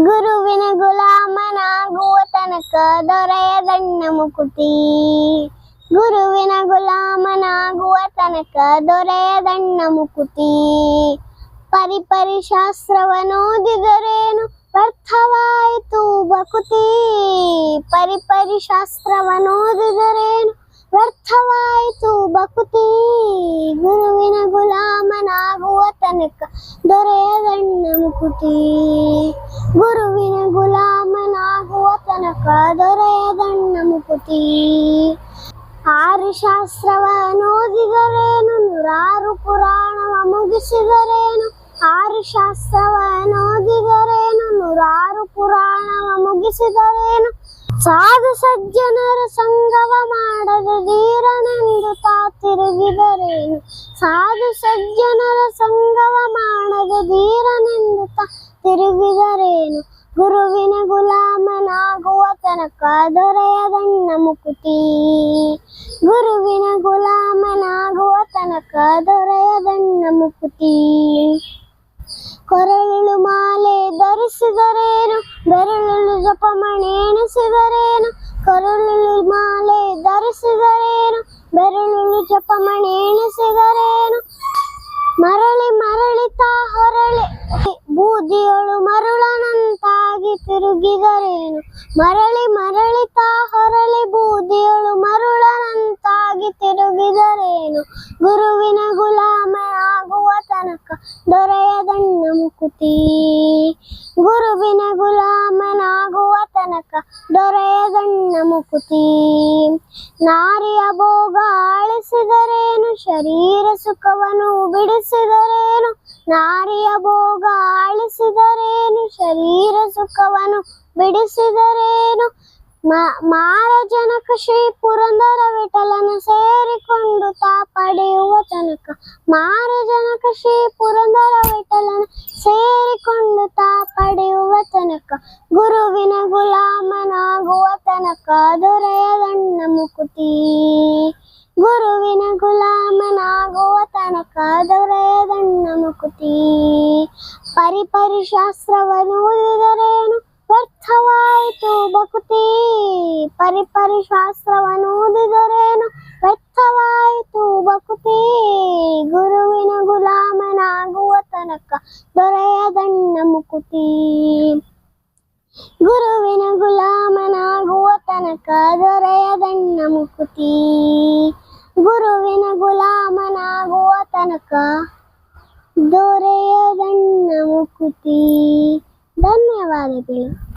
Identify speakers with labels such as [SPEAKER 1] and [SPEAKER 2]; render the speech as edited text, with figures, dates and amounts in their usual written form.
[SPEAKER 1] ಗುರುವಿನ ಗುಲಾಮನಾಗುವ ತನಕ ದೊರೆಯದಣ್ಣ ಮುಕುತಿ. ಗುರುವಿನ ಗುಲಾಮನಾಗುವ ತನಕ ದೊರೆಯದಣ್ಣ ಮುಕುತಿ. ಪರಿಪರಿ ಶಾಸ್ತ್ರವನ್ನೋದಿದರೇನು ವ್ಯರ್ಥವಾಯಿತು ಬಕುತಿ. ಪರಿಪರಿ ಶಾಸ್ತ್ರವನ್ನೋದಿದರೇನು ವ್ಯರ್ಥವಾಯಿತು ಬಕುತಿ. ಗುರುವಿನ ಗುಲಾಮನಾಗುವ ತನಕ ದೊರೆಯದಣ್ಣ ಮುಕುತಿ. ಗುರುವಿನ ಗುಲಾಮನಾಗುವ ತನಕ ದೊರೆಯದಣ್ಣ ಮುಕುತಿ. ಆರು ಶಾಸ್ತ್ರವನ್ನೋದಿದರೇನು ನೂರಾರು ಪುರಾಣವ ಮುಗಿಸಿದರೇನು. ಆರು ಶಾಸ್ತ್ರವನ್ನೋದಿದರೇನು ನೂರಾರು ಪುರಾಣವ ಮುಗಿಸಿದರೇನು. ಸಾಧು ಸಜ್ಜನರ ಸಂಗವ ಮಾಡದ ಧೀರನೆಂದು ತಾ ತಿರುಗಿದರೇನು. ಸಾಧು ಸಜ್ಜನರ ಸಂಗವ ಮಾಡದ ಧೀರನೆಂದು ತಾ ತಿರುಗಿದರೇನು. ಗುರುವಿನ ಗುಲಾಮನಾಗುವ ತನಕ ದೊರೆಯದಣ್ಣ ಮುಕುತಿ. ಗುರುವಿನ ಗುಲಾಮನಾಗುವ ತನಕ ದೊರೆಯದಣ್ಣ ಮುಕುತಿ. ಕೊರಳು ಮಾಲೆ ಧರಿಸಿದರೇನು ಬೆರಳು ಜಪಮಣಿ ಎಣಿಸಿದರೇನು. ಕೊರಳು ಮಾಲೆ ಧರಿಸಿದರೇನು ಬೆರಳು ಜಪಮಣಿ ಎಣಿಸಿದರೇನು. ಮರಳಿ ಮರಳಿ ತಾ ಹೊರಳಿ ಬೂದಿಯೊಳು ಮರುಳನಂತಾಗಿ ತಿರುಗಿದರೇನು. ಮರಳಿ ಮರಳಿ ತಾ ಹೊರಳಿ ಬೂದಿಯೊಳು ಮರುಳನಂತಾಗಿ ತಿರುಗಿದರೇನು. ಗುರುವಿನ ಗುಲಾಮನಾಗುವ ತನಕ ದೊರೆಯದಣ್ಣ ಮುಕುತಿ. ಗುರುವಿನ ಗುಲಾಮನಾಗುವ ತನಕ ದೊರೆಯದಣ್ಣ ಮುಕುತಿ. ನಾರಿಯ ಭೋಗ ಆಳಿಸಿದರೇನು ಶರೀರ ಸುಖವನ್ನು ಬಿಡಿಸಿದರೇನು. ನಾರಿಯ ಭೋಗ ಆಳಿಸಿದರೇನು ಶರೀರ ಸುಖವನ್ನು ಬಿಡಿಸಿದರೇನು. ಮಾರಜನಕ ಶ್ರೀ ಪುರಂದರ ವಿಠಲನ ಸೇರಿಕೊಂಡು ತಾ ಪಡೆಯುವ ತನಕ. ಮಾರಜನಕ ಶ್ರೀ ಪುರಂದರ ವಿಠಲನ ಸೇರಿಕೊಂಡು ತಾ ಪಡೆಯುವ ತನಕ. ಗುರುವಿನ ಗುಲಾಮನಾಗುವ ತನಕ ದೊರೆಯದಣ್ಣ ಮುಕುತಿ. ಗುರುವಿನ ಗುಲಾಮನಾಗುವ ತನಕ ದೊರೆಯದಣ್ಣ ಮುಕುತಿ. ಪರಿಪರಿ ಶಾಸ್ತ್ರವನ್ನೋದಿದರೇನು ವ್ಯರ್ಥವಾಯಿತು ಬಕುತಿ. ಪರಿಪರಿ ಶಾಸ್ತ್ರವನ್ನೋದಿದರೇನು ವ್ಯರ್ಥವಾಯಿತು ಬಕುತಿ. ಗುರುವಿನ ಗುಲಾಮನಾಗುವ ತನಕ ದೊರೆಯದಣ್ಣ ಮುಕುತಿ. ಗುರುವಿನ ಗುಲಾಮನಾಗುವ ತನಕ ದೊರೆಯದಣ್ಣ ಮುಕುತಿ. ಗುರುವಿನ ಗುಲಾಮನಾಗುವ ತನಕ ದೊರೆಯದಣ್ಣ ಮುಕುತಿ. ಧನ್ಯವಾದಗಳು.